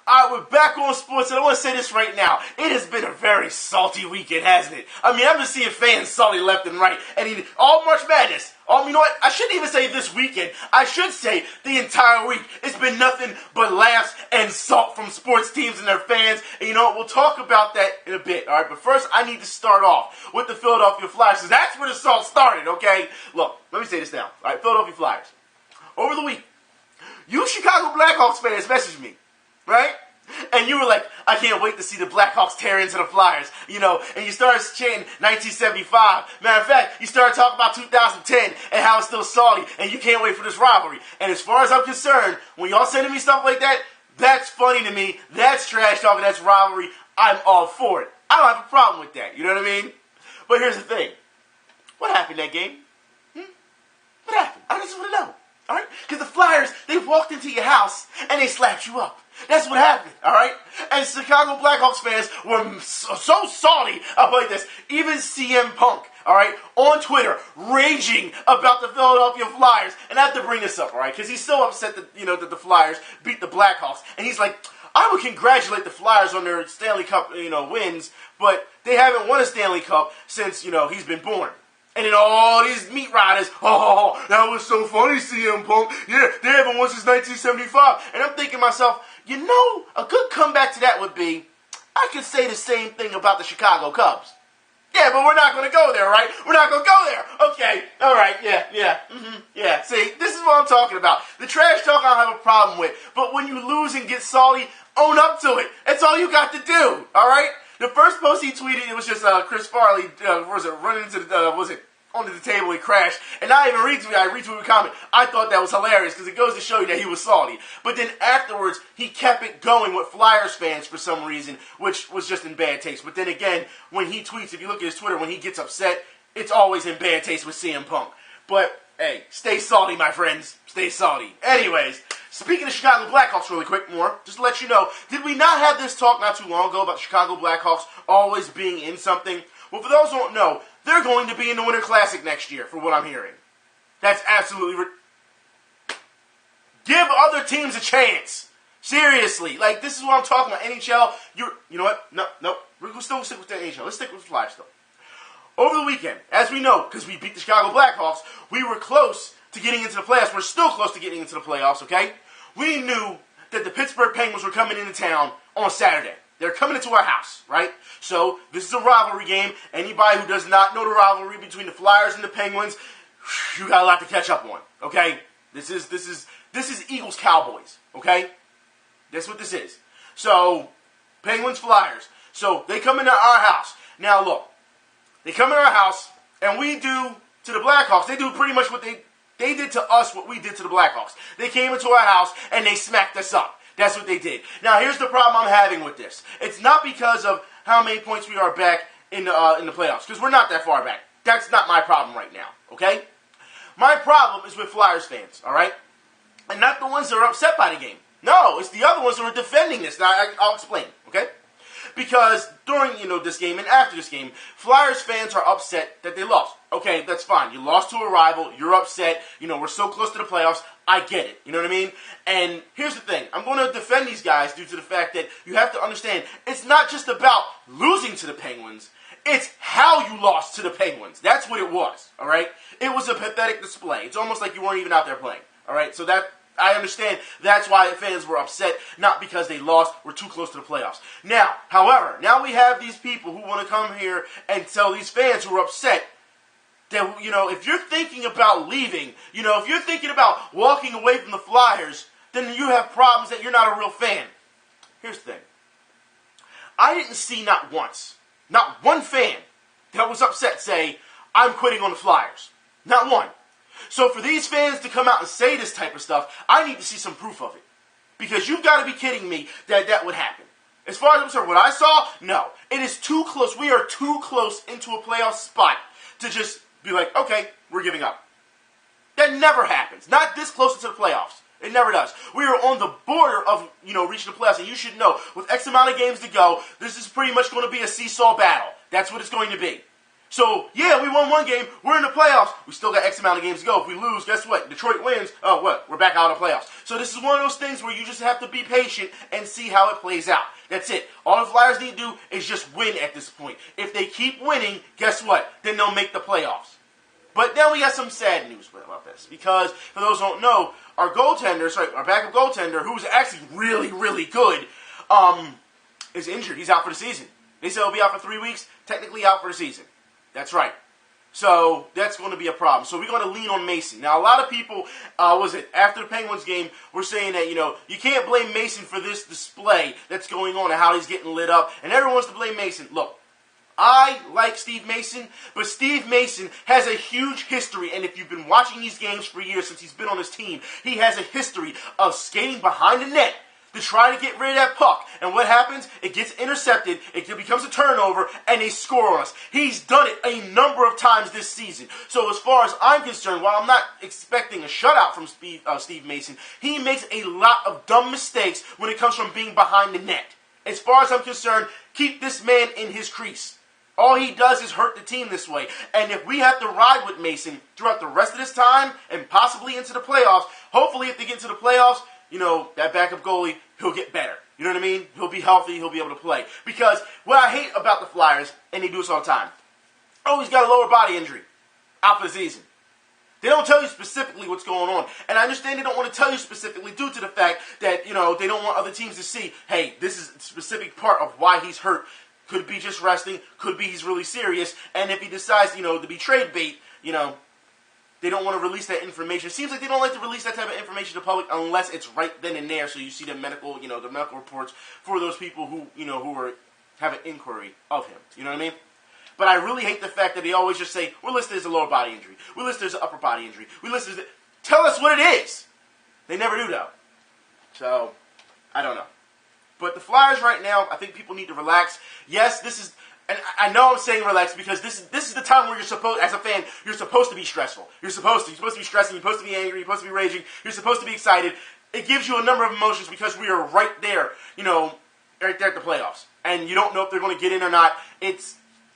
All right, we're back on sports, and I want to say this right now. It has been a very salty weekend, hasn't it? I mean, I've been seeing fans salty left and right, and all March Madness. You know what? I shouldn't even say this weekend. I should say the entire week. It's been nothing but laughs and salt from sports teams and their fans. And you know what? We'll talk about that in a bit, all right? But first, I need to start off with the Philadelphia Flyers, because that's where the salt started, okay? Look, let me say this now. All right, Philadelphia Flyers. Over the week, you Chicago Blackhawks fans messaged me, right? And you were like, I can't wait to see the Blackhawks tear into the Flyers, you know, and you started chanting 1975. Matter of fact, you started talking about 2010 and how it's still salty, and you can't wait for this rivalry. And as far as I'm concerned, when y'all sending me stuff like that, that's funny to me, that's trash talking, that's rivalry, I'm all for it. I don't have a problem with that, you know what I mean? But here's the thing. What happened in that game? What happened? I just want to know. All right? Because the Flyers, they walked into your house and they slapped you up. That's what happened, all right? And Chicago Blackhawks fans were so salty about this. Even CM Punk, all right, on Twitter, raging about the Philadelphia Flyers. And I have to bring this up, all right, because he's so upset that, you know, that the Flyers beat the Blackhawks. And he's like, I would congratulate the Flyers on their Stanley Cup, you know, wins, but they haven't won a Stanley Cup since, you know, he's been born. And then all these meat riders, oh, that was so funny, CM Punk. Yeah, they haven't won since 1975. And I'm thinking to myself, you know, a good comeback to that would be, I could say the same thing about the Chicago Cubs. Yeah, but we're not going to go there, right? We're not going to go there. Okay, all right, yeah. See, this is what I'm talking about. The trash talk I don't have a problem with. But when you lose and get salty, own up to it. That's all you got to do, all right? The first post he tweeted, it was just Chris Farley, running into the, onto the table, he crashed. And I even retweeted, a comment. I thought that was hilarious because it goes to show you that he was salty. But then afterwards, he kept it going with Flyers fans for some reason, which was just in bad taste. But then again, when he tweets, if you look at his Twitter, when he gets upset, it's always in bad taste with CM Punk. But, hey, stay salty, my friends. Stay salty. Anyways, speaking of Chicago Blackhawks really quick more, just to let you know, did we not have this talk not too long ago about Chicago Blackhawks always being in something? Well, for those who don't know, they're going to be in the Winter Classic next year, for what I'm hearing. That's absolutely... Give other teams a chance. Seriously. Like, this is what I'm talking about. NHL, you know what? No. We're still going to stick with the NHL. Let's stick with the Flyers, though. Over the weekend, as we know, because we beat the Chicago Blackhawks, we were close to getting into the playoffs. We're still close to getting into the playoffs, okay? We knew that the Pittsburgh Penguins were coming into town on Saturday. They're coming into our house, right? So, this is a rivalry game. Anybody who does not know the rivalry between the Flyers and the Penguins, you got a lot to catch up on, okay? This is Eagles-Cowboys, okay? That's what this is. So, Penguins-Flyers. So, they come into our house. Now, look. They come into our house, and we do to the Blackhawks. They do pretty much what they did to us what we did to the Blackhawks. They came into our house, and they smacked us up. That's what they did. Now, here's the problem I'm having with this. It's not because of how many points we are back in the playoffs, because we're not that far back. That's not my problem right now, okay? My problem is with Flyers fans, all right? And not the ones that are upset by the game. No, it's the other ones that are defending this. Now, I'll explain, okay? Because during, this game and after this game, Flyers fans are upset that they lost. Okay, that's fine. You lost to a rival. You're upset. We're so close to the playoffs. I get it. You know what I mean? And here's the thing. I'm going to defend these guys due to the fact that you have to understand it's not just about losing to the Penguins. It's how you lost to the Penguins. That's what it was, all right? It was a pathetic display. It's almost like you weren't even out there playing, all right? So that... I understand that's why fans were upset, not because they lost, we're too close to the playoffs. Now, however, now we have these people who want to come here and tell these fans who are upset that, if you're thinking about leaving, if you're thinking about walking away from the Flyers, then you have problems that you're not a real fan. Here's the thing. I didn't see not once, not one fan that was upset say, I'm quitting on the Flyers. Not one. So for these fans to come out and say this type of stuff, I need to see some proof of it. Because you've got to be kidding me that would happen. As far as I'm concerned, what I saw, no. It is too close. We are too close into a playoff spot to just be like, okay, we're giving up. That never happens. Not this close into the playoffs. It never does. We are on the border of, reaching the playoffs. And you should know, with X amount of games to go, this is pretty much going to be a seesaw battle. That's what it's going to be. So, yeah, we won one game. We're in the playoffs. We still got X amount of games to go. If we lose, guess what? Detroit wins. Oh, what? We're back out of the playoffs. So this is one of those things where you just have to be patient and see how it plays out. That's it. All the Flyers need to do is just win at this point. If they keep winning, guess what? Then they'll make the playoffs. But then we got some sad news about this. Because, for those who don't know, our backup goaltender, who's actually really, really good, is injured. He's out for the season. They said he'll be out for 3 weeks. Technically out for the season. That's right. So, that's going to be a problem. So, we're going to lean on Mason. Now, a lot of people, after the Penguins game, were saying that, you can't blame Mason for this display that's going on and how he's getting lit up. And everyone wants to blame Mason. Look, I like Steve Mason, but Steve Mason has a huge history, and if you've been watching these games for years since he's been on his team, he has a history of skating behind the net to try to get rid of that puck. And what happens? It gets intercepted, it becomes a turnover, and they score on us. He's done it a number of times this season. So as far as I'm concerned, while I'm not expecting a shutout from Steve Mason, he makes a lot of dumb mistakes when it comes from being behind the net. As far as I'm concerned, keep this man in his crease. All he does is hurt the team this way. And if we have to ride with Mason throughout the rest of this time and possibly into the playoffs, hopefully if they get into the playoffs, that backup goalie, he'll get better. You know what I mean? He'll be healthy. He'll be able to play. Because what I hate about the Flyers, and they do this all the time, he's got a lower body injury out for the season. They don't tell you specifically what's going on. And I understand they don't want to tell you specifically due to the fact that, they don't want other teams to see, hey, this is a specific part of why he's hurt. Could be just resting. Could be he's really serious. And if he decides, to be trade bait, they don't want to release that information. It seems like they don't like to release that type of information to the public unless it's right then and there. So you see the medical, the medical reports for those people who, who have an inquiry of him. You know what I mean? But I really hate the fact that they always just say, we're listed as a lower body injury. We're listed as an upper body injury. We listed as tell us what it is. They never do, though. So, I don't know. But the Flyers right now, I think people need to relax. Yes, this is, and I know I'm saying relax because this is the time where you're supposed, as a fan, you're supposed to be stressful. You're supposed to be stressing, you're supposed to be angry, you're supposed to be raging, you're supposed to be excited. It gives you a number of emotions because we are right there, right there at the playoffs. And you don't know if they're going to get in or not.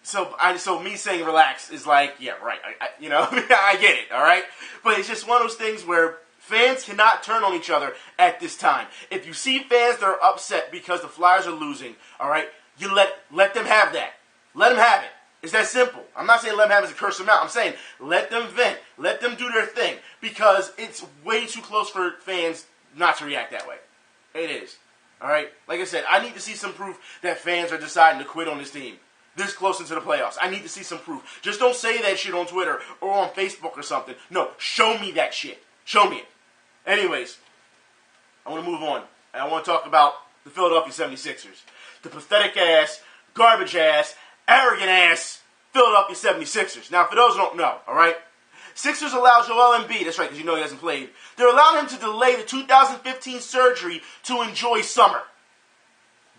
So me saying relax is like, yeah, right, I get it, all right? But it's just one of those things where fans cannot turn on each other at this time. If you see fans that are upset because the Flyers are losing, all right, you let them have that. Let them have it. It's that simple. I'm not saying let them have it as a curse them out. I'm saying let them vent. Let them do their thing because it's way too close for fans not to react that way. It is. All right? Like I said, I need to see some proof that fans are deciding to quit on this team this close into the playoffs. I need to see some proof. Just don't say that shit on Twitter or on Facebook or something. No, show me that shit. Show me it. Anyways, I want to move on. And I want to talk about the Philadelphia 76ers. The pathetic ass, garbage ass, arrogant ass Philadelphia 76ers. Now, for those who don't know, all right, Sixers allow Joel Embiid, that's right, because he hasn't played, they're allowing him to delay the 2015 surgery to enjoy summer.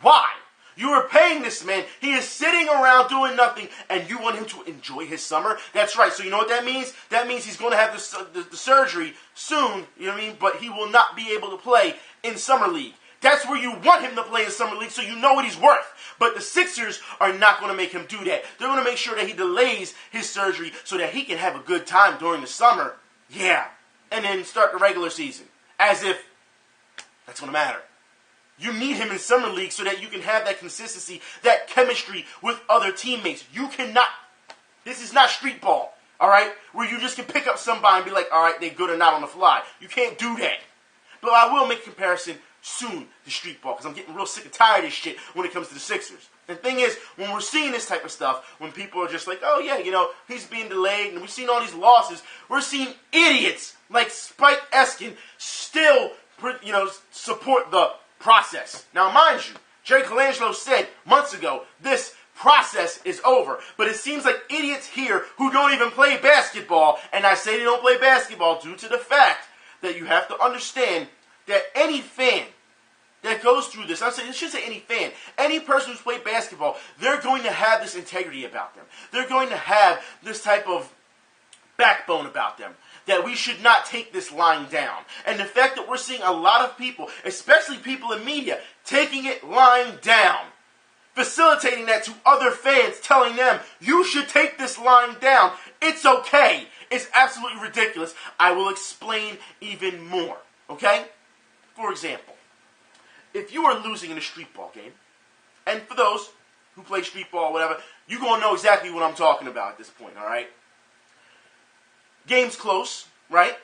Why? You are paying this man. He is sitting around doing nothing, and you want him to enjoy his summer? That's right. So you know what that means? That means he's going to have the surgery soon, you know what I mean? But he will not be able to play in Summer League. That's where you want him to play in Summer League so you know what he's worth. But the Sixers are not going to make him do that. They're going to make sure that he delays his surgery so that he can have a good time during the summer. Yeah. And then start the regular season. As if that's going to matter. You need him in Summer League so that you can have that consistency, that chemistry with other teammates. You cannot, this is not street ball, all right, where you just can pick up somebody and be like, all right, they're good or not on the fly. You can't do that. But I will make a comparison soon to street ball because I'm getting real sick and tired of this shit when it comes to the Sixers. And the thing is, when we're seeing this type of stuff, when people are just like, oh yeah, he's being delayed, and we've seen all these losses, we're seeing idiots like Spike Eskin still, support the process. Now, mind you, Jerry Colangelo said months ago, this process is over. But it seems like idiots here who don't even play basketball, and I say they don't play basketball due to the fact that you have to understand that any fan that goes through this, I should say any fan, any person who's played basketball, they're going to have this integrity about them. They're going to have this type of backbone about them. That we should not take this lying down. And the fact that we're seeing a lot of people, especially people in media, taking it lying down, facilitating that to other fans, telling them, you should take this line down. It's okay. It's absolutely ridiculous. I will explain even more, okay? For example, if you are losing in a street ball game, and for those who play street ball or whatever, you're going to know exactly what I'm talking about at this point, all right? Game's close, right?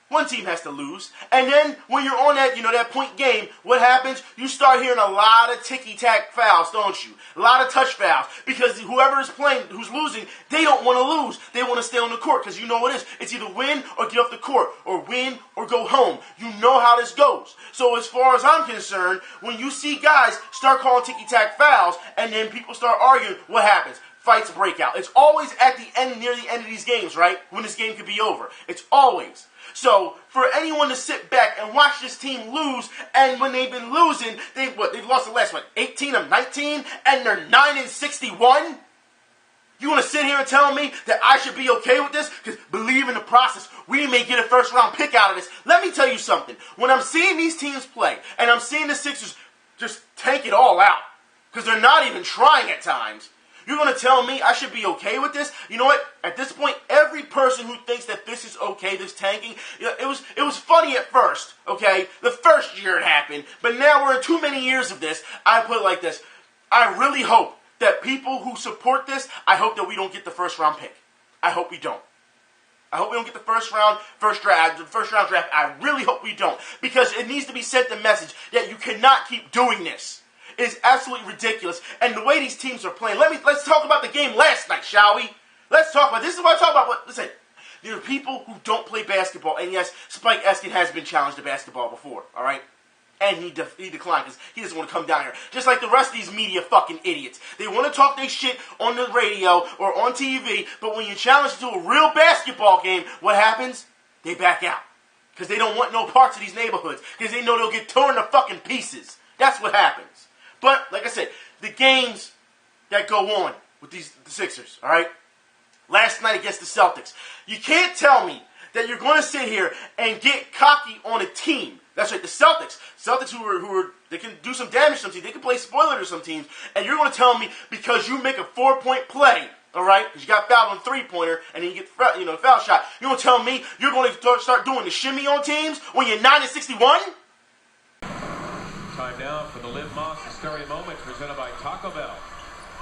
One team has to lose. And then when you're on that, that point game, what happens? You start hearing a lot of ticky-tack fouls, don't you? A lot of touch fouls. Because whoever is playing, who's losing, they don't want to lose. They want to stay on the court because you know what it is. It's either win or get off the court, or win or go home. You know how this goes. So as far as I'm concerned, when you see guys start calling ticky-tack fouls and then people start arguing, what happens? Fights break out. It's always at the end, near the end of these games, right? When this game could be over. It's always. So, for anyone to sit back and watch this team lose, and when they've been losing, they've lost the last, 18 of 19, and they're 9-61? You want to sit here and tell me that I should be okay with this? Because believe in the process, we may get a first-round pick out of this. Let me tell you something. When I'm seeing these teams play, and I'm seeing the Sixers just tank it all out, because they're not even trying at times, you're going to tell me I should be okay with this? You know what? At this point, every person who thinks that this is okay, this tanking, it was funny at first, okay? The first year it happened, but now we're in too many years of this. I put it like this. I really hope that people who support this, I hope that we don't get the first round pick. I hope we don't. I hope we don't get the first round draft. I really hope we don't. Because it needs to be sent the message that you cannot keep doing this. It's absolutely ridiculous. And the way these teams are playing. Let's talk about the game last night, shall we? Let's talk about this. Is what I talk about. Listen, there are people who don't play basketball. And yes, Spike Eskin has been challenged to basketball before, all right? And he declined because he doesn't want to come down here. Just like the rest of these media fucking idiots. They want to talk their shit on the radio or on TV, but when you challenge to a real basketball game, what happens? They back out. Because they don't want no parts of these neighborhoods. Because they know they'll get torn to fucking pieces. That's what happens. But, like I said, the games that go on with the Sixers, all right? Last night against the Celtics. You can't tell me that you're going to sit here and get cocky on a team. That's right, the Celtics. Celtics who they can do some damage to some teams. They can play spoiler to some teams. And you're going to tell me because you make a 4-point play, all right? Because you got fouled on a three-pointer and then you get the foul shot. You're going to tell me you're going to start doing the shimmy on teams when you're 9-61? Time now for the Liv Moss Hysteria Moment presented by Taco Bell.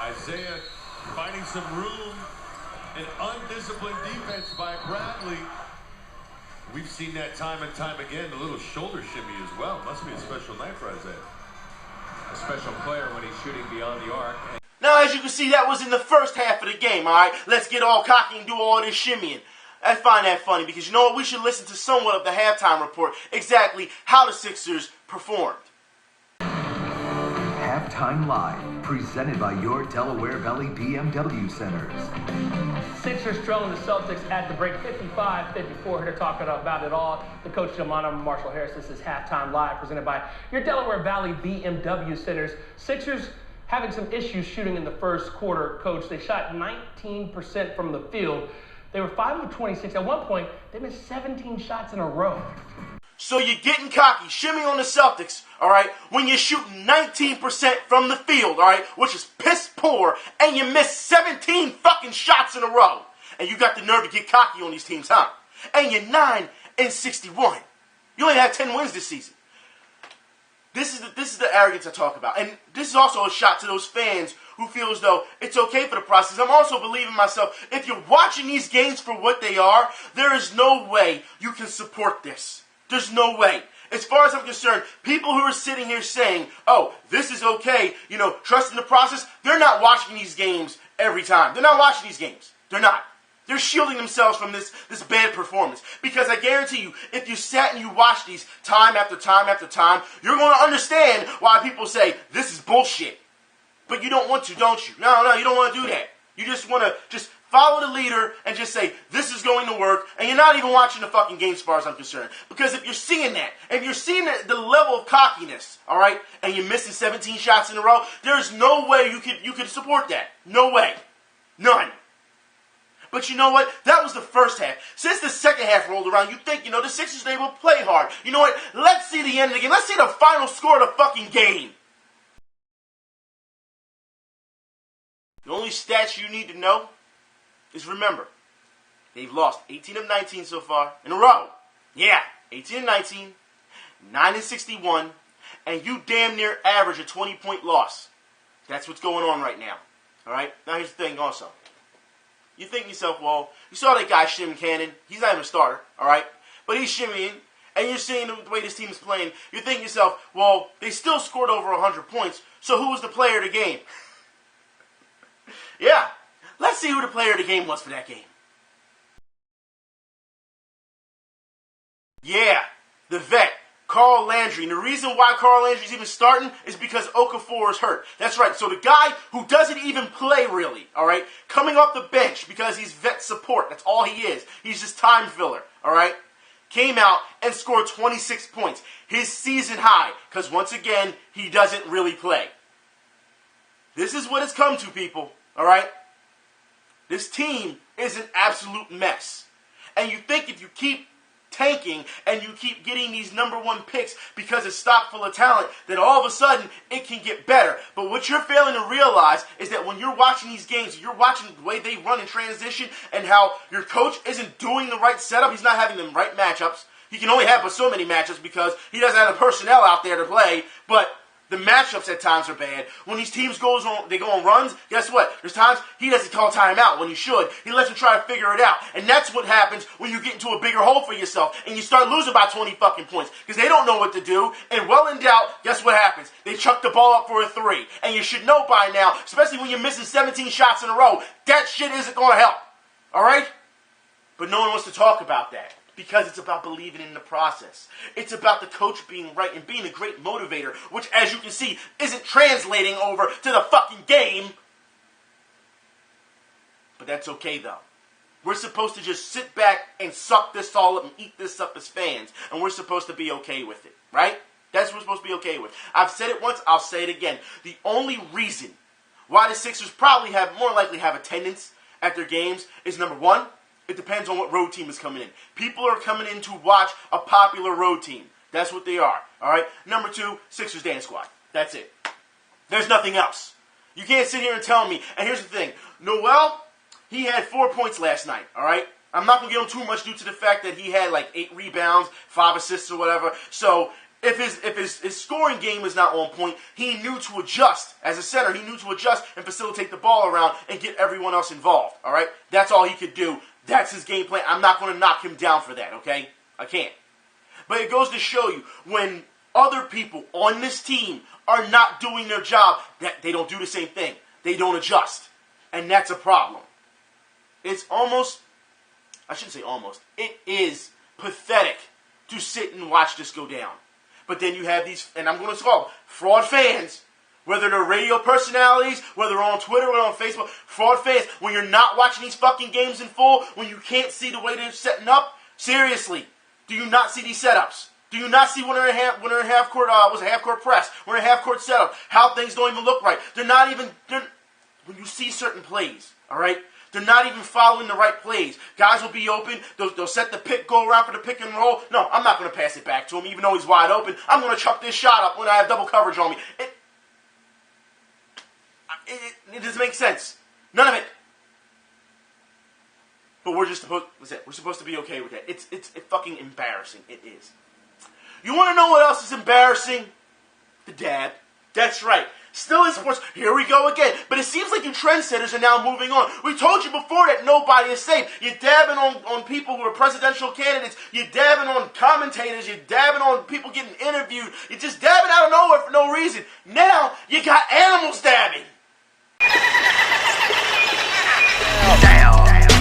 Isaiah finding some room. An undisciplined defense by Bradley. We've seen that time and time again. A little shoulder shimmy as well. Must be a special night for Isaiah. A special player when he's shooting beyond the arc. Now, as you can see, that was in the first half of the game, all right? Let's get all cocky and do all this shimmying. I find that funny because you know what? We should listen to somewhat of the halftime report, exactly how the Sixers performed. Halftime Live, presented by your Delaware Valley BMW Centers. Sixers trailing the Celtics at the break, 55-54. Here to talk about it all, the coach Jamana Marshall Harris. This is Halftime Live, presented by your Delaware Valley BMW Centers. Sixers having some issues shooting in the first quarter, Coach. They shot 19% from the field. They were 5 of 26. At one point, they missed 17 shots in a row. So you're getting cocky, shimmy on the Celtics, all right, when you're shooting 19% from the field, all right, which is piss poor, and you miss 17 fucking shots in a row. And you got the nerve to get cocky on these teams, huh? And you're 9-61. You only had 10 wins this season. This is the arrogance I talk about. And this is also a shot to those fans who feel as though it's okay for the process. I'm also believing myself, if you're watching these games for what they are, there is no way you can support this. There's no way. As far as I'm concerned, people who are sitting here saying, oh, this is okay, trust in the process, they're not watching these games every time. They're not watching these games. They're not. They're shielding themselves from this bad performance. Because I guarantee you, if you sat and you watched these time after time after time, you're going to understand why people say, this is bullshit. But you don't want to, don't you? No, you don't want to do that. You just want to just follow the leader and just say, this is going to work, and you're not even watching the fucking game as far as I'm concerned. Because if you're seeing that, if you're seeing the level of cockiness, all right, and you're missing 17 shots in a row, there's no way you could support that. No way. None. But you know what? That was the first half. Since the second half rolled around, you think, the Sixers, they will play hard. You know what? Let's see the end of the game. Let's see the final score of the fucking game. The only stats you need to know is remember, they've lost 18 of 19 so far in a row. Yeah, 18 of 19, 9 and 61, and you damn near average a 20-point loss. That's what's going on right now. All right? Now here's the thing also. You think to yourself, well, you saw that guy Shim Cannon. He's not even a starter, all right? But he's shimmying, and you're seeing the way this team is playing. You think to yourself, well, they still scored over 100 points, so who was the player of the game? Yeah, let's see who the player of the game was for that game. Yeah, the vet, Carl Landry. And the reason why Carl Landry's even starting is because Okafor is hurt. That's right. So the guy who doesn't even play really, all right, coming off the bench because he's vet support. That's all he is. He's just time filler, all right, came out and scored 26 points. His season high because, once again, he doesn't really play. This is what it's come to, people, all right? This team is an absolute mess. And you think if you keep tanking and you keep getting these number one picks because it's stocked full of talent, that all of a sudden it can get better. But what you're failing to realize is that when you're watching these games, you're watching the way they run in transition and how your coach isn't doing the right setup. He's not having the right matchups. He can only have but so many matchups because he doesn't have the personnel out there to play. But the matchups at times are bad. When these teams go on runs, guess what? There's times he doesn't call timeout when he should. He lets them try to figure it out. And that's what happens when you get into a bigger hole for yourself and you start losing by 20 fucking points because they don't know what to do. And well in doubt, guess what happens? They chuck the ball up for a three. And you should know by now, especially when you're missing 17 shots in a row, that shit isn't going to help. All right? But no one wants to talk about that. Because it's about believing in the process. It's about the coach being right and being a great motivator, which, as you can see, isn't translating over to the fucking game. But that's okay, though. We're supposed to just sit back and suck this all up and eat this up as fans. And we're supposed to be okay with it, right? That's what we're supposed to be okay with. I've said it once, I'll say it again. The only reason why the Sixers probably more likely have attendance at their games is, number one, it depends on what road team is coming in. People are coming in to watch a popular road team. That's what they are. All right? Number two, Sixers dance squad. That's it. There's nothing else. You can't sit here and tell me. And here's the thing. Noel, he had 4 points last night. All right? I'm not going to give him too much due to the fact that he had like 8 rebounds, 5 assists or whatever. So if his scoring game is not on point, he knew to adjust. As a center, he knew to adjust and facilitate the ball around and get everyone else involved. All right? That's all he could do. That's his game plan. I'm not going to knock him down for that, okay? I can't. But it goes to show you, when other people on this team are not doing their job, that they don't do the same thing. They don't adjust. And that's a problem. It's almost, I shouldn't say almost, it is pathetic to sit and watch this go down. But then you have these, and I'm going to call them fraud fans, whether they're radio personalities, whether they're on Twitter or on Facebook, fraud fans, when you're not watching these fucking games in full, when you can't see the way they're setting up, seriously, do you not see these setups? Do you not see when they're in half court, half court press, when they're in half court setup, how things don't even look right? When you see certain plays, all right, they're not even following the right plays. Guys will be open, they'll set the pick, go around for the pick and roll. No, I'm not going to pass it back to him, even though he's wide open. I'm going to chuck this shot up when I have double coverage on me. It doesn't make sense. None of it. But we're supposed to be okay with that. It's fucking embarrassing. It is. You want to know what else is embarrassing? The dab. That's right. Still in sports. Here we go again. But it seems like you trendsetters are now moving on. We told you before that nobody is safe. You're dabbing on people who are presidential candidates. You're dabbing on commentators. You're dabbing on people getting interviewed. You're just dabbing out of nowhere for no reason. Now you got animals dabbing.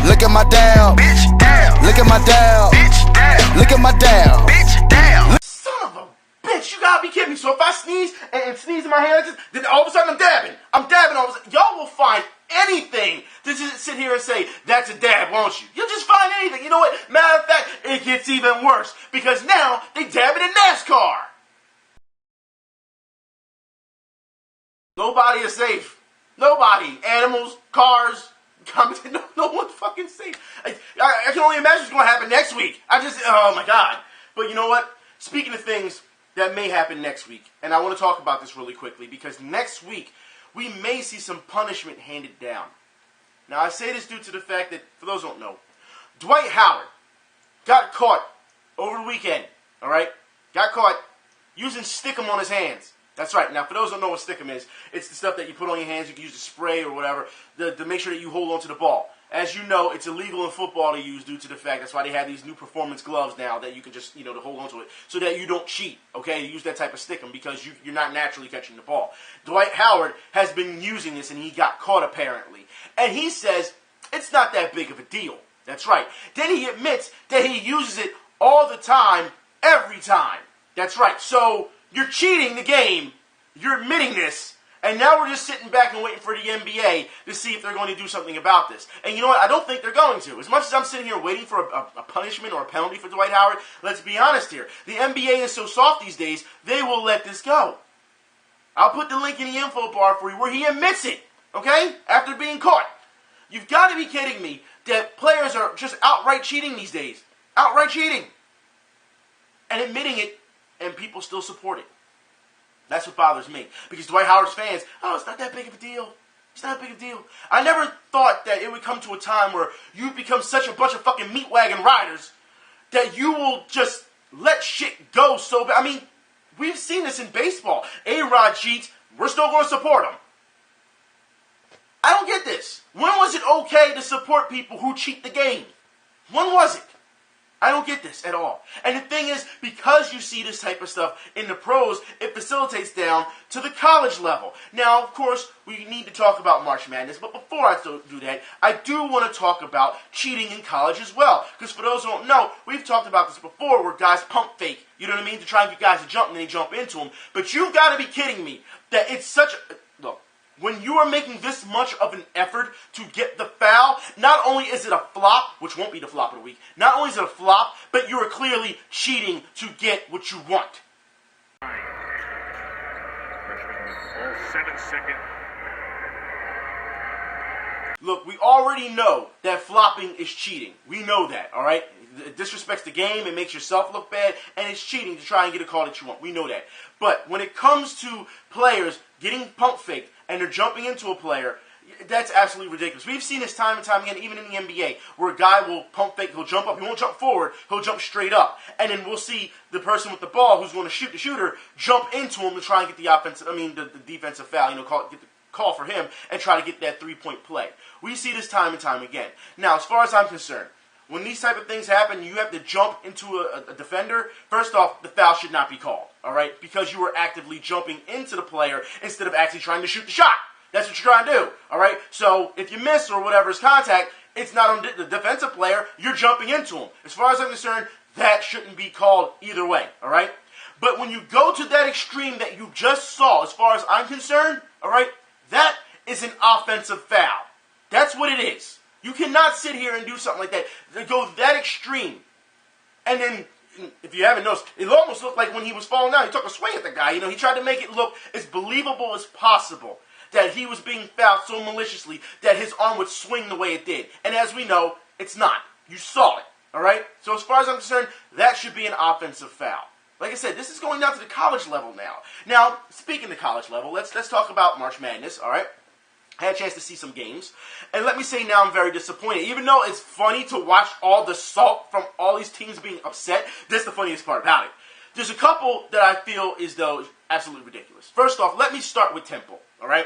Look at my dab, bitch, dab. Look at my dab, bitch, dab. Look at my dab, bitch, dab. Son of a bitch, you gotta be kidding me. So if I sneeze and sneeze in my hand, then all of a sudden I'm dabbing. All of a sudden. Y'all will find anything to just sit here and say, that's a dab, won't you? You'll just find anything. You know what? Matter of fact, it gets even worse. Because now they dab it in NASCAR. Nobody is safe. Nobody. Animals, cars, no one's fucking safe. I can only imagine what's going to happen next week. Oh my God. But you know what? Speaking of things that may happen next week. And I want to talk about this really quickly because next week we may see some punishment handed down. Now, I say this due to the fact that, for those who don't know, Dwight Howard got caught over the weekend, all right? Got caught using Stickum on his hands. That's right. Now, for those who don't know what Stickum is, it's the stuff that you put on your hands. You can use to spray or whatever to make sure that you hold on to the ball. As you know, it's illegal in football to use due to the fact that's why they have these new performance gloves now that you can just, to hold on to it so that you don't cheat, okay? You use that type of Stickum because you're not naturally catching the ball. Dwight Howard has been using this and he got caught apparently. And he says it's not that big of a deal. That's right. Then he admits that he uses it all the time, every time. That's right. So you're cheating the game. You're admitting this. And now we're just sitting back and waiting for the NBA to see if they're going to do something about this. And you know what? I don't think they're going to. As much as I'm sitting here waiting for a punishment or a penalty for Dwight Howard, let's be honest here. The NBA is so soft these days, they will let this go. I'll put the link in the info bar for you where he admits it, okay? After being caught. You've got to be kidding me that players are just outright cheating these days. Outright cheating. And admitting it, and people still support it. That's what bothers me. Because Dwight Howard's fans, it's not that big of a deal. It's not that big of a deal. I never thought that it would come to a time where you become such a bunch of fucking meat wagon riders that you will just let shit go so bad. I mean, we've seen this in baseball. A-Rod cheats, we're still going to support him. I don't get this. When was it okay to support people who cheat the game? When was it? I don't get this at all. And the thing is, because you see this type of stuff in the pros, it facilitates down to the college level. Now, of course, we need to talk about March Madness, but before I do that, I do want to talk about cheating in college as well. Because for those who don't know, we've talked about this before where guys pump fake, you know what I mean, to try and get guys to jump and they jump into them. But you've got to be kidding me that it's such a... Look. When you are making this much of an effort to get the foul, not only is it a flop, which won't be the flop of the week, not only is it a flop, but you are clearly cheating to get what you want. All 7-second. Look, we already know that flopping is cheating. We know that, all right? It disrespects the game, it makes yourself look bad, and it's cheating to try and get a call that you want. We know that. But when it comes to players getting pump faked and they're jumping into a player, that's absolutely ridiculous. We've seen this time and time again, even in the NBA, where a guy will pump fake, he'll jump up, he won't jump forward, he'll jump straight up. And then we'll see the person with the ball who's going to shoot the shooter jump into him to try and get the defensive foul, get the call for him and try to get that three-point play. We see this time and time again. Now, as far as I'm concerned, when these type of things happen, you have to jump into a defender. First off, the foul should not be called, all right? Because you were actively jumping into the player instead of actually trying to shoot the shot. That's what you're trying to do, all right? So if you miss or whatever is contact, it's not on the defensive player. You're jumping into him. As far as I'm concerned, that shouldn't be called either way, all right? But when you go to that extreme that you just saw, as far as I'm concerned, all right, that is an offensive foul. That's what it is. You cannot sit here and do something like that. They go that extreme. And then, if you haven't noticed, it almost looked like when he was falling down, he took a swing at the guy. He tried to make it look as believable as possible that he was being fouled so maliciously that his arm would swing the way it did. And as we know, it's not. You saw it, all right? So as far as I'm concerned, that should be an offensive foul. Like I said, this is going down to the college level now. Now, speaking of college level, let's talk about March Madness, all right? I had a chance to see some games. And let me say now I'm very disappointed. Even though it's funny to watch all the salt from all these teams being upset, that's the funniest part about it. There's a couple that I feel is, though, absolutely ridiculous. First off, let me start with Temple, all right?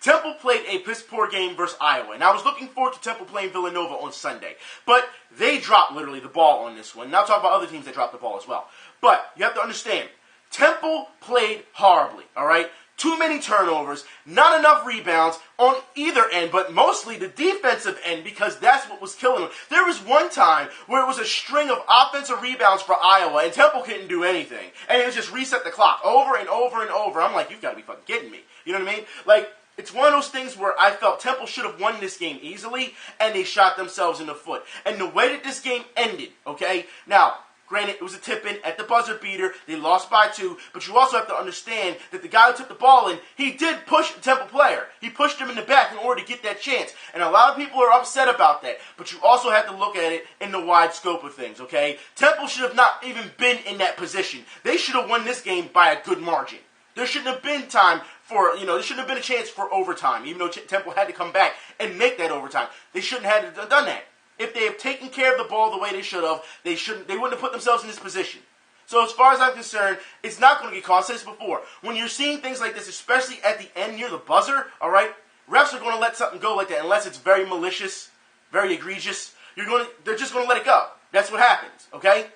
Temple played a piss-poor game versus Iowa, and I was looking forward to Temple playing Villanova on Sunday. But they dropped, literally, the ball on this one. Now I'll talk about other teams that dropped the ball as well. But you have to understand, Temple played horribly, all right? Too many turnovers, not enough rebounds on either end, but mostly the defensive end because that's what was killing them. There was one time where it was a string of offensive rebounds for Iowa, and Temple couldn't do anything. And it was just reset the clock over and over and over. I'm like, you've got to be fucking kidding me. You know what I mean? Like, it's one of those things where I felt Temple should have won this game easily, and they shot themselves in the foot. And the way that this game ended, okay? Now, Granted, it was a tip-in at the buzzer beater. They lost by 2, but you also have to understand that the guy who took the ball in, he did push a Temple player. He pushed him in the back in order to get that chance. And a lot of people are upset about that, but you also have to look at it in the wide scope of things, okay? Temple should have not even been in that position. They should have won this game by a good margin. There shouldn't have been time for, there shouldn't have been a chance for overtime, even though Temple had to come back and make that overtime. They shouldn't have done that. If they have taken care of the ball the way they should have, they wouldn't have put themselves in this position. So as far as I'm concerned, it's not going to get called. I said this before. When you're seeing things like this, especially at the end near the buzzer, all right, refs are going to let something go like that unless it's very malicious, very egregious. They're just going to let it go. That's what happens, okay?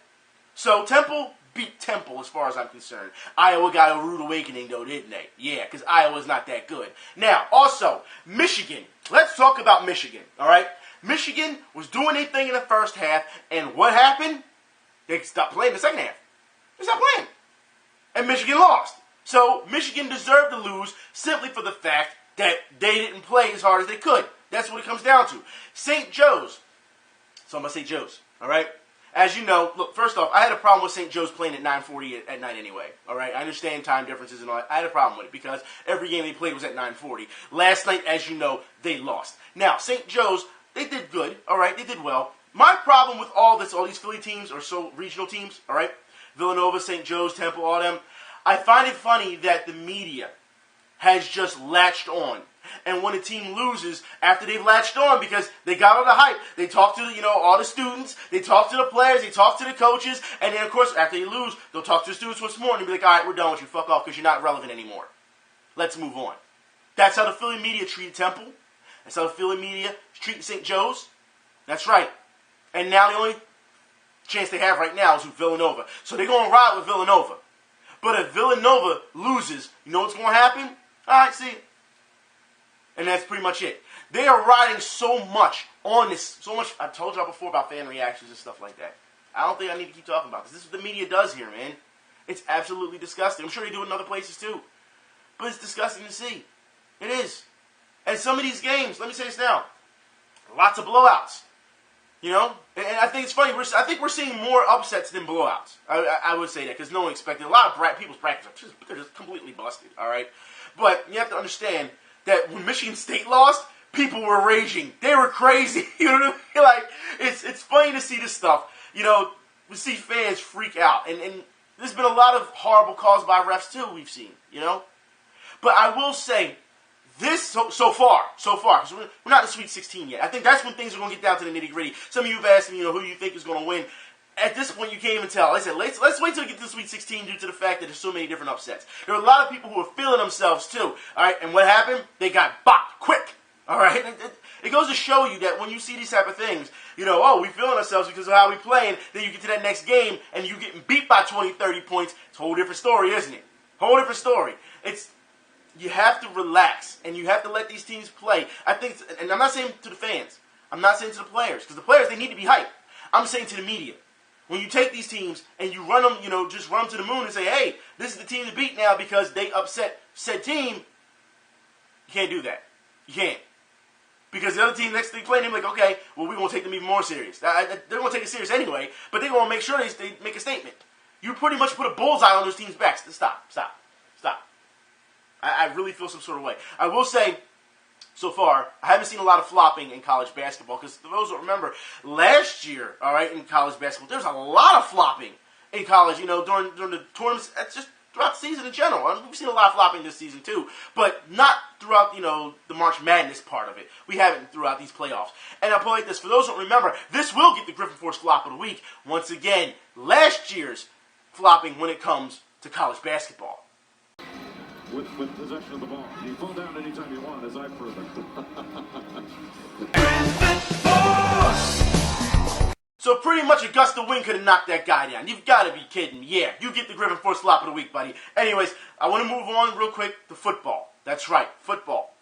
So Temple beat Temple as far as I'm concerned. Iowa got a rude awakening, though, didn't they? Yeah, because Iowa's not that good. Now, also, Michigan. Let's talk about Michigan, all right? Michigan was doing their thing in the first half, and what happened? They stopped playing in the second half. They stopped playing. And Michigan lost. So Michigan deserved to lose simply for the fact that they didn't play as hard as they could. That's what it comes down to. St. Joe's. So I'm going to say Joe's, all right? As you know, look, first off, I had a problem with St. Joe's playing at 9:40 at night anyway, all right? I understand time differences and all that. I had a problem with it because every game they played was at 9:40. Last night, as you know, they lost. Now, St. Joe's, they did good, all right? They did well. My problem with all these Philly teams or so regional teams, all right? Villanova, St. Joe's, Temple, all them. I find it funny that the media has just latched on. And when a team loses, after they've latched on because they got all the hype, they talk to, all the students, they talk to the players, they talk to the coaches, and then, of course, after they lose, they'll talk to the students once more and be like, all right, we're done with you, fuck off, because you're not relevant anymore. Let's move on. That's how the Philly media treated Temple. That's how the Philly media treat St. Joe's. That's right. And now the only chance they have right now is with Villanova. So they're going to ride with Villanova. But if Villanova loses, you know what's going to happen? All right, see. And that's pretty much it. They are riding so much on this. So much. I told y'all before about fan reactions and stuff like that. I don't think I need to keep talking about this. This is what the media does here, man. It's absolutely disgusting. I'm sure they do it in other places too. But it's disgusting to see. It is. And some of these games, let me say this now, lots of blowouts. And I think it's funny. I think we're seeing more upsets than blowouts. I would say that because no one expected. A lot of people's brackets they're just completely busted. All right, but you have to understand that when Michigan State lost, people were raging. They were crazy. You know what I mean? Like it's funny to see this stuff. We see fans freak out, and there's been a lot of horrible calls by refs too. We've seen. But I will say. This, so far, because we're not in the Sweet 16 yet. I think that's when things are going to get down to the nitty-gritty. Some of you have asked me, who you think is going to win. At this point, you can't even tell. I said, let's wait till we get to the Sweet 16 due to the fact that there's so many different upsets. There are a lot of people who are feeling themselves, too. All right, and what happened? They got bopped quick. All right? It goes to show you that when you see these type of things, we feeling ourselves because of how we playing, then you get to that next game, and you getting beat by 20, 30 points. It's a whole different story, isn't it? Whole different story. You have to relax, and you have to let these teams play. I think, and I'm not saying to the fans. I'm not saying to the players, because the players, they need to be hyped. I'm saying to the media. When you take these teams and you run them, just run them to the moon and say, hey, this is the team to beat now because they upset said team, you can't do that. You can't. Because the other team next thing playing, they're like, okay, well, we're going to take them even more serious. They're going to take it serious anyway, but they're going to make sure they make a statement. You pretty much put a bullseye on those teams' backs. Stop. I really feel some sort of way. I will say, so far, I haven't seen a lot of flopping in college basketball because for those who remember, last year, all right, in college basketball, there was a lot of flopping in college, during the tournaments. That's just throughout the season in general. We've seen a lot of flopping this season too, but not throughout, the March Madness part of it. We haven't throughout these playoffs. And I'll put it like this. For those who don't remember, this will get the Griffin Force Flop of the Week. Once again, last year's flopping when it comes to college basketball. With possession of the ball. You fall down anytime you want, as I've proven. So pretty much a gust of wind could have knocked that guy down. You've got to be kidding me. Yeah, you get the Griffin Force Flop of the Week, buddy. Anyways, I want to move on real quick to football. That's right, football.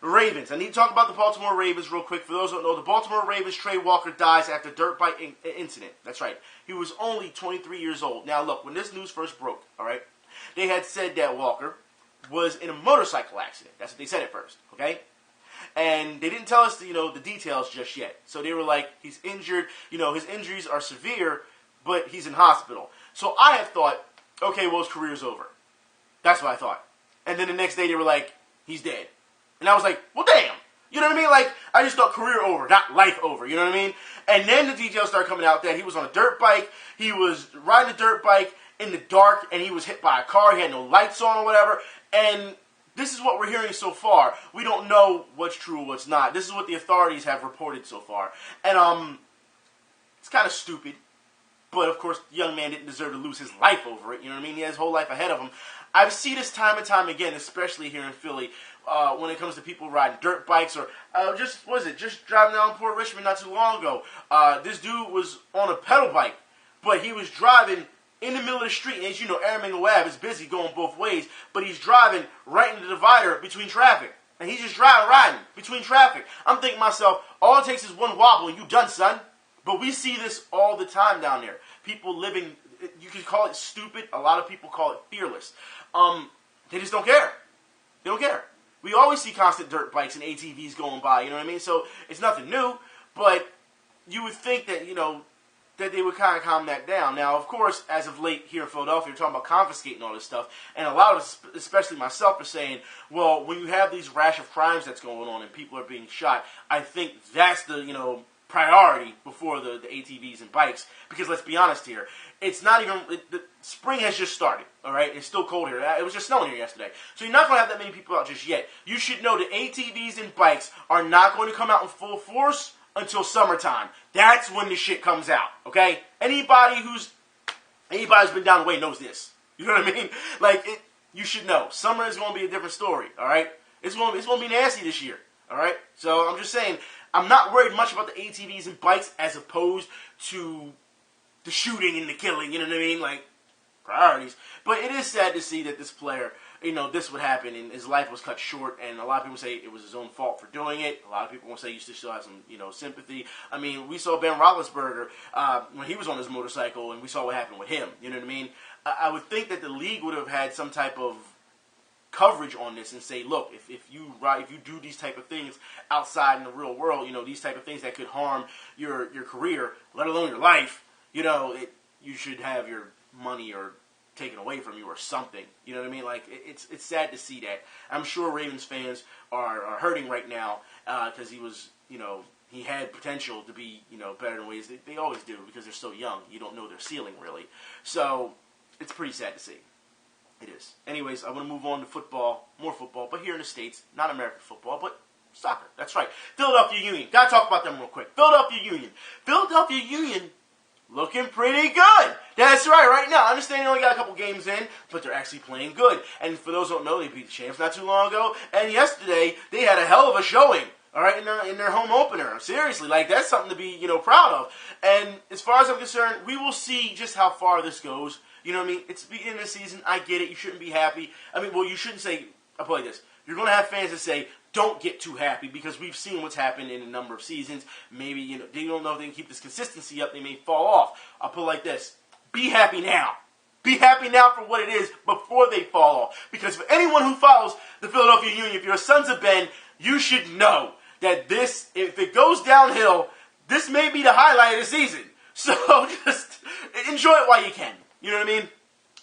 The Ravens. I need to talk about the Baltimore Ravens real quick. For those who don't know, the Baltimore Ravens, Tre Walker dies after dirt bike incident. That's right. He was only 23 years old. Now look, when this news first broke, all right, they had said that Walker was in a motorcycle accident. That's what they said at first, okay? And they didn't tell us, the details just yet. So they were like, he's injured. His injuries are severe, but he's in hospital. So I had thought, okay, well, his career's over. That's what I thought. And then the next day they were like, he's dead. And I was like, well, damn. You know what I mean? Like, I just thought career over, not life over. You know what I mean? And then the details started coming out that he was on a dirt bike. He was riding a dirt bike in the dark, and he was hit by a car. He had no lights on or whatever. And this is what we're hearing so far. We don't know what's true or what's not. This is what the authorities have reported so far. And it's kind of stupid. But, of course, the young man didn't deserve to lose his life over it. You know what I mean? He has his whole life ahead of him. I've seen this time and time again, especially here in Philly, when it comes to people riding dirt bikes or just driving down Port Richmond not too long ago. This dude was on a pedal bike, but he was driving in the middle of the street. And as you know, Airmingle Ave is busy going both ways, but he's driving right in the divider between traffic. And he's just riding between traffic. I'm thinking to myself, all it takes is one wobble and you done, son. But we see this all the time down there. People living, you can call it stupid. A lot of people call it fearless. They just don't care. They don't care. We always see constant dirt bikes and ATVs going by, you know what I mean? So it's nothing new, but you would think that, you know, that they would kind of calm that down. Now, of course, as of late here in Philadelphia, we're talking about confiscating all this stuff, and a lot of us, especially myself, are saying, well, when you have these rash of crimes that's going on and people are being shot, I think that's the, you know, priority before the ATVs and bikes, because let's be honest here, it's not even, the spring has just started, all right? It's still cold here. It was just snowing here yesterday. So you're not going to have that many people out just yet. You should know that ATVs and bikes are not going to come out in full force until summertime. That's when the shit comes out, okay? Anybody who's been down the way knows this. You know what I mean? Like, you should know. Summer is going to be a different story, all right? It's going to be nasty this year, all right? So I'm just saying, I'm not worried much about the ATVs and bikes as opposed to the shooting and the killing, you know what I mean? Like, priorities. But it is sad to see that this player, you know, this would happen and his life was cut short, and a lot of people say it was his own fault for doing it. A lot of people will say you still have some, you know, sympathy. I mean, we saw Ben Roethlisberger when he was on his motorcycle, and we saw what happened with him, you know what I mean? I would think that the league would have had some type of coverage on this and say, look, if you do these type of things outside in the real world, you know, these type of things that could harm your career, let alone your life, you know, you should have your money or taken away from you or something. You know what I mean? Like, it's sad to see that. I'm sure Ravens fans are hurting right now because he was, you know, he had potential to be, you know, better than ways. They always do because they're so young. You don't know their ceiling, really. So it's pretty sad to see. It is. Anyways, I want to move on to football, more football, but here in the States, not American football, but soccer. That's right. Philadelphia Union. Got to talk about them real quick. Philadelphia Union looking pretty good. That's right now. I understand they only got a couple games in, but they're actually playing good. And for those who don't know, they beat the champs not too long ago, and yesterday they had a hell of a showing. All right, in their home opener. Seriously, like, that's something to be, you know, proud of. And as far as I'm concerned, we will see just how far this goes. You know what I mean? It's the beginning of the season. I get it. You shouldn't be happy. I mean, well, you shouldn't say, I'll put it like this. You're going to have fans that say, don't get too happy, because we've seen what's happened in a number of seasons. Maybe, you know, they don't know if they can keep this consistency up. They may fall off. I'll put it like this. Be happy now. Be happy now for what it is before they fall off. Because for anyone who follows the Philadelphia Union, if you're a Sons of Ben, you should know that this, if it goes downhill, this may be the highlight of the season. So just enjoy it while you can. You know what I mean?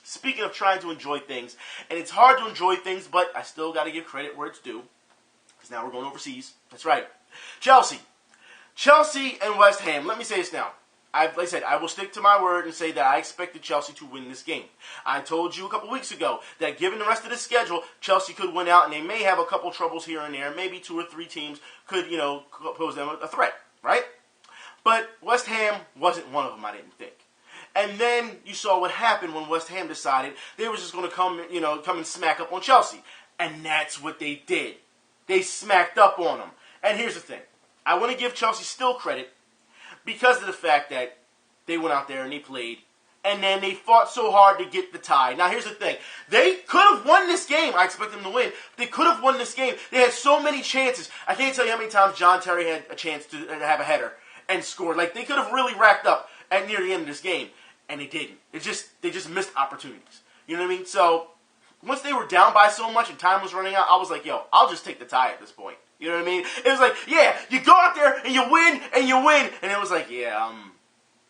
Speaking of trying to enjoy things, and it's hard to enjoy things, but I still got to give credit where it's due, because now we're going overseas. That's right. Chelsea and West Ham. Let me say this now. Like I said, I will stick to my word and say that I expected Chelsea to win this game. I told you a couple weeks ago that given the rest of the schedule, Chelsea could win out, and they may have a couple troubles here and there. Maybe 2 or 3 teams could, you know, pose them a threat, right? But West Ham wasn't one of them, I didn't think. And then you saw what happened when West Ham decided they were just going to come and smack up on Chelsea. And that's what they did. They smacked up on them. And here's the thing. I want to give Chelsea still credit because of the fact that they went out there and they played. And then they fought so hard to get the tie. Now, here's the thing. They could have won this game. I expect them to win. They could have won this game. They had so many chances. I can't tell you how many times John Terry had a chance to have a header and score. Like, they could have really racked up at near the end of this game. And they didn't. They just missed opportunities. You know what I mean? So, once they were down by so much and time was running out, I was like, yo, I'll just take the tie at this point. You know what I mean? It was like, yeah, you go out there and you win. And it was like, yeah,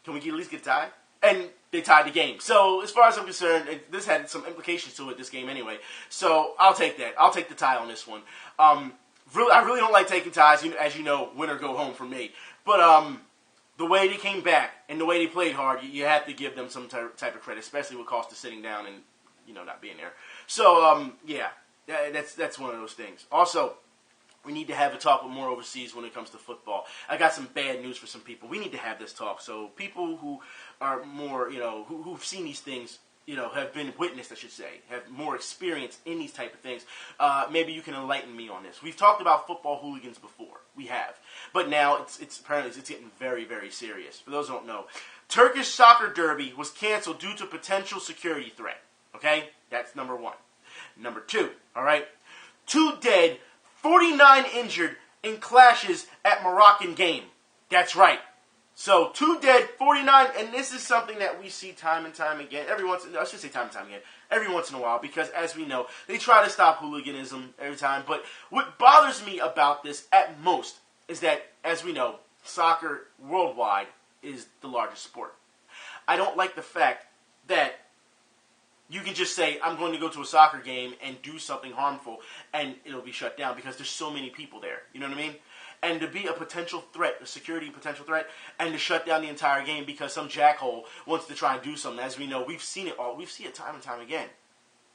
can we at least get a tie? and they tied the game. So as far as I'm concerned, this had some implications to it, this game anyway. So I'll take that. I'll take the tie on this one. I really don't like taking ties, as you know, win or go home for me. But the way they came back and the way they played hard, you have to give them some type of credit, especially with Costa sitting down and not being there. So yeah, that's one of those things. Also, we need to have a talk with more overseas when it comes to football. I got some bad news for some people. We need to have this talk. So people who are more, who've seen these things, have been witnessed, I should say, have more experience in these type of things. Maybe you can enlighten me on this. We've talked about football hooligans before. We have. But now it's apparently getting very, very serious. For those who don't know, Turkish Soccer Derby was canceled due to potential security threat. Okay? That's number one. Number two, all right? 2 dead, 49 injured in clashes at Moroccan game. That's right. So 2 dead, 49, and this is something that we see time and time again. Every once in a while, because as we know, they try to stop hooliganism every time. But what bothers me about this at most is that, as we know, soccer worldwide is the largest sport. I don't like the fact that you can just say, I'm going to go to a soccer game and do something harmful, and it'll be shut down because there's so many people there. You know what I mean? And to be a potential threat, a security potential threat, and to shut down the entire game because some jackhole wants to try and do something. As we know, we've seen it all. We've seen it time and time again.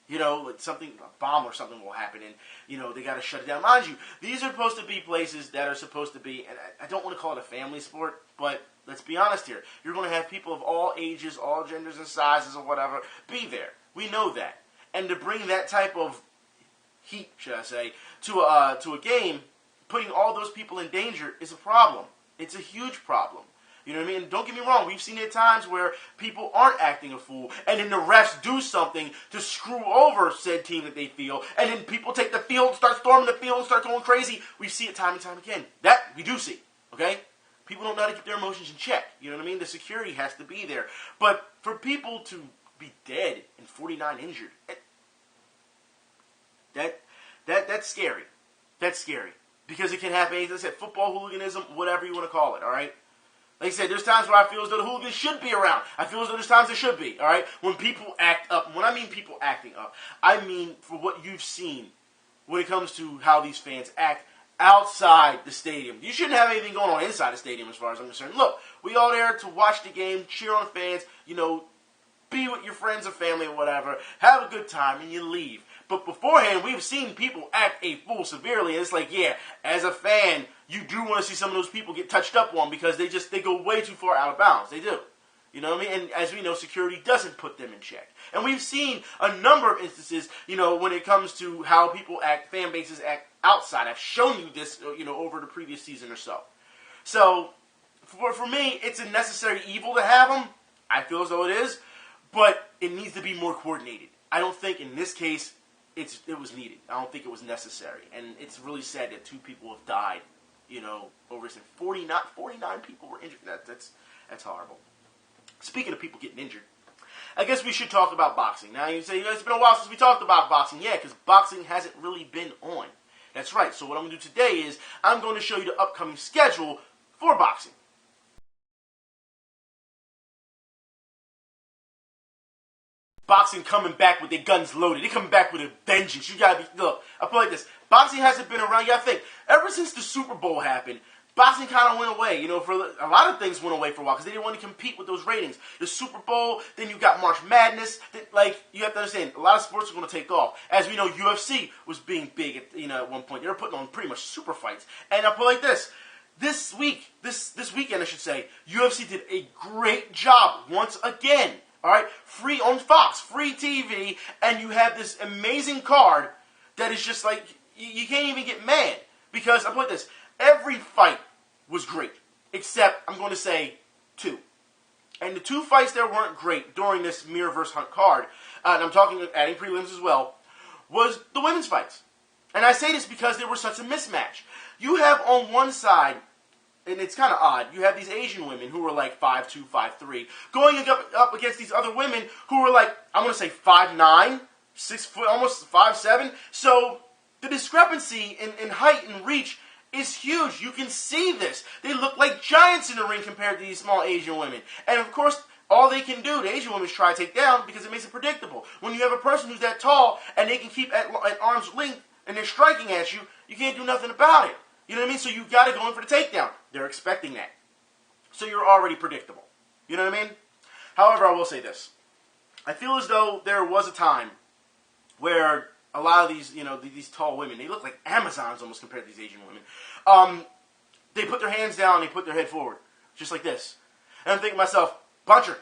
Like a bomb or something will happen, and, they got to shut it down. Mind you, these are supposed to be places that are supposed to be, and I don't want to call it a family sport, but let's be honest here. You're going to have people of all ages, all genders and sizes or whatever, be there. We know that. And to bring that type of heat, should I say, to a game, putting all those people in danger is a problem. It's a huge problem. You know what I mean? And don't get me wrong, we've seen it at times where people aren't acting a fool, and then the refs do something to screw over said team that they feel, and then people take the field, start storming the field, and start going crazy. We see it time and time again. That we do see, okay? People don't know how to keep their emotions in check. You know what I mean? The security has to be there. But for people to be dead and 49 injured, that's scary. That's scary. Because it can happen, as I said, football hooliganism, whatever you want to call it, all right? Like I said, there's times where I feel as though the hooligans should be around. I feel as though there's times they should be, all right? When people act up. When I mean people acting up, I mean for what you've seen when it comes to how these fans act outside the stadium. You shouldn't have anything going on inside the stadium as far as I'm concerned. Look, we all there to watch the game, cheer on the fans, be with your friends or family or whatever, have a good time, and you leave. But beforehand, we've seen people act a fool severely, and it's like, yeah, as a fan, you do want to see some of those people get touched up on because they go way too far out of bounds. They do. You know what I mean? And as we know, security doesn't put them in check. And we've seen a number of instances, when it comes to how people act, fan bases act outside. I've shown you this, over the previous season or so. So, for me, it's a necessary evil to have them. I feel as though it is. But it needs to be more coordinated. I don't think in this case it was needed. I don't think it was necessary. And it's really sad that 2 people have died, over this. 49 people were injured. That's horrible. Speaking of people getting injured, I guess we should talk about boxing. Now you say, it's been a while since we talked about boxing. Yeah, because boxing hasn't really been on. That's right. So what I'm going to do today is I'm going to show you the upcoming schedule for boxing. Boxing coming back with their guns loaded. They coming back with a vengeance. You gotta be, look, I put it like this. Boxing hasn't been around, you gotta think, ever since the Super Bowl happened, boxing kind of went away. For a lot of things went away for a while because they didn't want to compete with those ratings. The Super Bowl, then you got March Madness. You have to understand, a lot of sports are going to take off. As we know, UFC was being big at one point. They were putting on pretty much super fights. And I put it like this. This weekend, I should say, UFC did a great job once again. All right, free on Fox, free TV, and you have this amazing card that is just like, you can't even get mad. Because, I'll put this, every fight was great, except, I'm going to say, 2. And the 2 fights that weren't great during this Mir vs. Hunt card, and I'm talking, adding prelims as well, was the women's fights. And I say this because they were such a mismatch. You have on one side, and it's kind of odd, you have these Asian women who were like 5'2", 5'3", going up against these other women who were like, I'm going to say 5'9", 6 foot, almost 5'7". So the discrepancy in height and reach is huge. You can see this. They look like giants in the ring compared to these small Asian women. And of course, all they can do, the Asian women, is try to take down because it makes it predictable. When you have a person who's that tall and they can keep at arm's length and they're striking at you, you can't do nothing about it. You know what I mean? So you got to go in for the takedown. They're expecting that. So you're already predictable. You know what I mean? However, I will say this. I feel as though there was a time where a lot of these, these tall women, they look like Amazons almost compared to these Asian women. They put their hands down and they put their head forward, just like this. And I'm thinking to myself, punch her.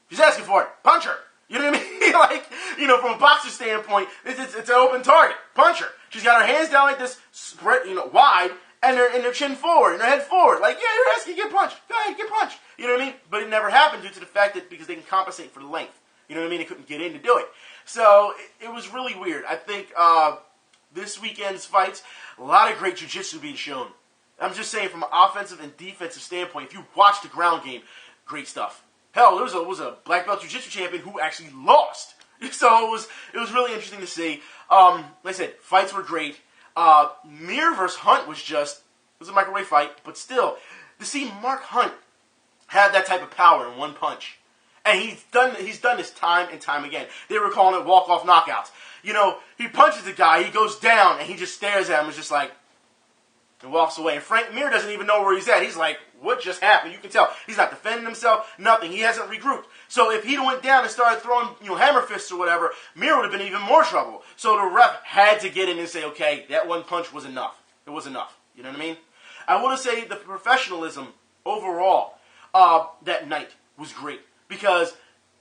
She's asking for it, punch her. You know what I mean? From a boxer standpoint, it's an open target. Punch her. She's got her hands down like this, spread, wide, and their chin forward, and her head forward. Like, yeah, you're asking to get punched. Go ahead, get punched. You know what I mean? But it never happened due to the fact that because they can compensate for the length. You know what I mean? They couldn't get in to do it. So it was really weird. I think this weekend's fights, a lot of great jiu-jitsu being shown. I'm just saying from an offensive and defensive standpoint, if you watch the ground game, great stuff. Hell, there was a black belt jiu-jitsu champion who actually lost. So it was really interesting to see. Like I said, fights were great. Mir versus Hunt was a microwave fight, but still, to see Mark Hunt have that type of power in one punch. And he's done this time and time again. They were calling it walk-off knockouts. He punches the guy, he goes down, and he just stares at him and just like, and walks away. And Frank Mir doesn't even know where he's at. He's like, what just happened? You can tell. He's not defending himself, nothing. He hasn't regrouped. So if he went down and started throwing, hammer fists or whatever, Mir would have been even more trouble. So the ref had to get in and say, okay, that one punch was enough. It was enough. You know what I mean? I want to say the professionalism overall that night was great. Because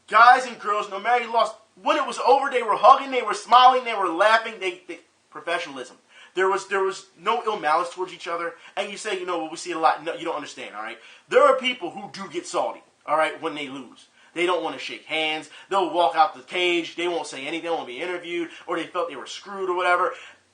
guys and girls, no matter you lost, when it was over, they were hugging, they were smiling, they were laughing. They professionalism. There was no ill malice towards each other. And you say, we see a lot. No, you don't understand, all right? There are people who do get salty, all right, when they lose. They don't want to shake hands. They'll walk out the cage. They won't say anything. They won't be interviewed. Or they felt they were screwed or whatever.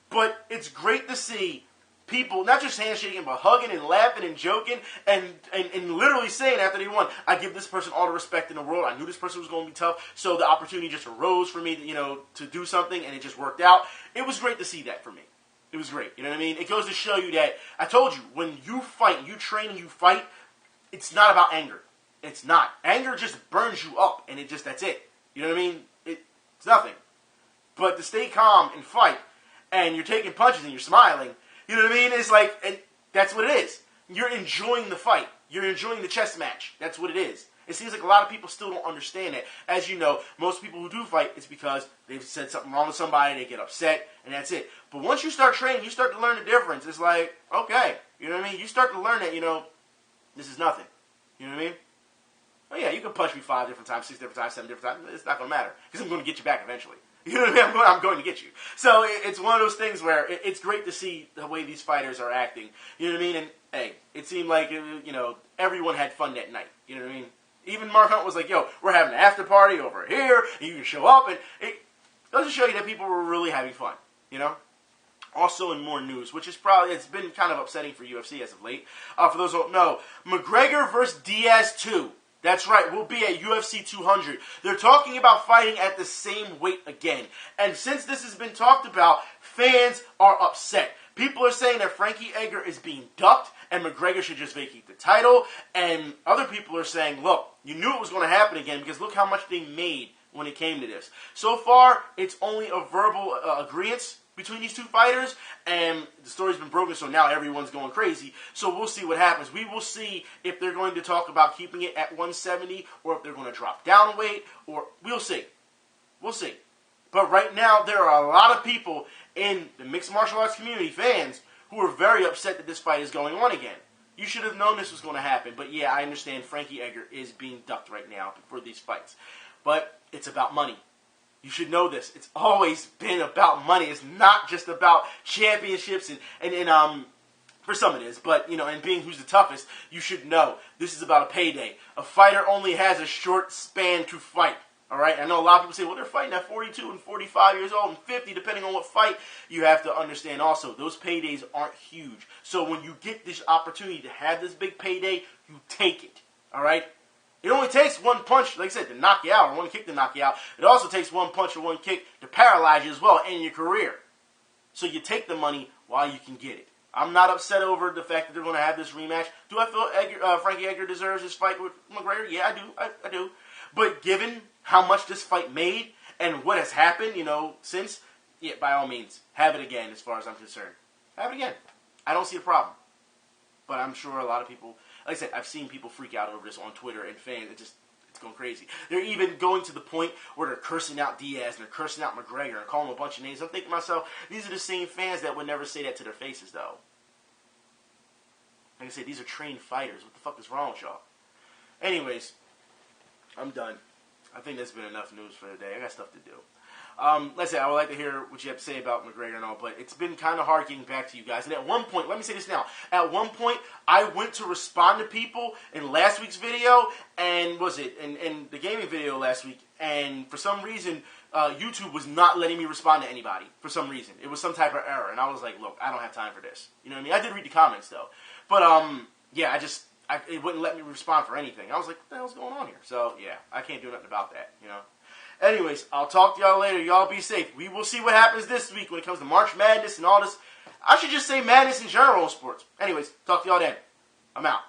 But it's great to see people not just handshaking, but hugging and laughing and joking and literally saying after they won, I give this person all the respect in the world. I knew this person was going to be tough. So the opportunity just arose for me, to do something, and it just worked out. It was great to see that for me. It was great. You know what I mean? It goes to show you that, I told you, when you fight, you train and you fight, it's not about anger. It's not. Anger just burns you up, and that's it. You know what I mean? It's nothing. But to stay calm and fight, and you're taking punches and you're smiling, you know what I mean? It's like, and that's what it is. You're enjoying the fight. You're enjoying the chess match. That's what it is. It seems like a lot of people still don't understand it. As you know, most people who do fight, it's because they've said something wrong with somebody, they get upset, and that's it. But once you start training, you start to learn the difference. It's like, okay, you know what I mean? You start to learn that, this is nothing. You know what I mean? Oh yeah, you can punch me 5 different times, 6 different times, 7 different times. It's not going to matter, because I'm going to get you back eventually. You know what I mean? I'm going to get you. So it's one of those things where it's great to see the way these fighters are acting. You know what I mean? And hey, it seemed like, everyone had fun that night. You know what I mean? Even Mark Hunt was like, yo, we're having an after party over here, and you can show up, and it goes to show you that people were really having fun, Also in more news, which is it's been kind of upsetting for UFC as of late. For those who don't know, McGregor versus Diaz 2. That's right, we'll be at UFC 200. They're talking about fighting at the same weight again. And since this has been talked about, fans are upset. People are saying that Frankie Edgar is being ducked and McGregor should just vacate the title. And other people are saying, look, you knew it was going to happen again because look how much they made when it came to this. So far, it's only a verbal agreement between these two fighters, and the story's been broken, so now everyone's going crazy. So we'll see what happens. We will see if they're going to talk about keeping it at 170 or if they're going to drop down weight, or we'll see. We'll see. But right now, there are a lot of people in the mixed martial arts community, fans, who are very upset that this fight is going on again. You should have known this was going to happen. But yeah, I understand Frankie Edgar is being ducked right now for these fights. But it's about money. You should know this. It's always been about money. It's not just about championships and for some it is, but and being who's the toughest, you should know this is about a payday. A fighter only has a short span to fight. All right? I know a lot of people say, well, they're fighting at 42 and 45 years old and 50, depending on what fight. You have to understand also, those paydays aren't huge. So when you get this opportunity to have this big payday, you take it. All right? It only takes one punch, like I said, to knock you out, or one kick to knock you out. It also takes one punch or one kick to paralyze you as well, end your career. So you take the money while you can get it. I'm not upset over the fact that they're going to have this rematch. Do I feel Frankie Edgar deserves his fight with McGregor? Yeah, I do. But given how much this fight made and what has happened, since, yeah, by all means, have it again as far as I'm concerned. Have it again. I don't see a problem. But I'm sure a lot of people, like I said, I've seen people freak out over this on Twitter and fans. It's going crazy. They're even going to the point where they're cursing out Diaz and they're cursing out McGregor and calling him a bunch of names. I'm thinking to myself, these are the same fans that would never say that to their faces, though. Like I said, these are trained fighters. What the fuck is wrong with y'all? Anyways, I'm done. I think that's been enough news for today. I got stuff to do. Let's say I would like to hear what you have to say about McGregor and all, but it's been kind of hard getting back to you guys. And at one point, let me say this now. At one point, I went to respond to people in last week's video, and in the gaming video last week, and for some reason, YouTube was not letting me respond to anybody. For some reason, it was some type of error, and I was like, look, I don't have time for this. You know what I mean? I did read the comments though, but yeah, it wouldn't let me respond for anything. I was like, what the hell's going on here? So yeah, I can't do nothing about that. Anyways, I'll talk to y'all later. Y'all be safe. We will see what happens this week when it comes to March Madness and all this. I should just say madness in general in sports. Anyways, talk to y'all then. I'm out.